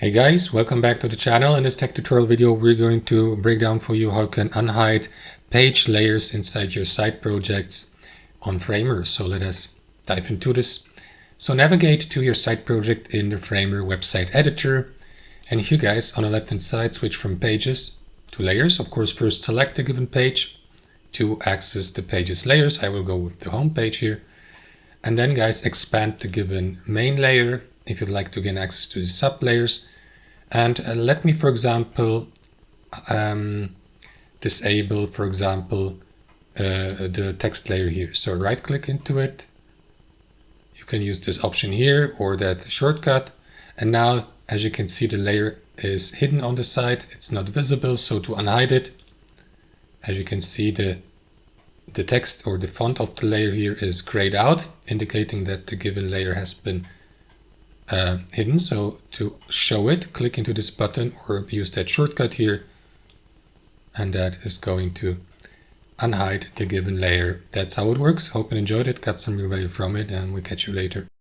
Hey guys, welcome back to the channel. In this tech tutorial video we're going to break down for you how you can unhide page layers inside your site projects on Framer. So let us dive into this. So navigate to your site project in the Framer website editor, and here guys on the left hand side switch from pages to layers. Of course, first select the given page to access the page's layers. I will go with the home page here, and then guys expand the given main layer if you'd like to gain access to the sub layers. And let me, for example, disable, for example, the text layer here. So right click into it. You can use this option here or that shortcut. And now, as you can see, the layer is hidden on the site. It's not visible. So to unhide it, as you can see, the text or the font of the layer here is grayed out, indicating that the given layer has been hidden. So to show it, click into this button or use that shortcut here, and that is going to unhide the given layer. That's how it works. Hope you enjoyed it, got some real value from it, and we'll catch you later.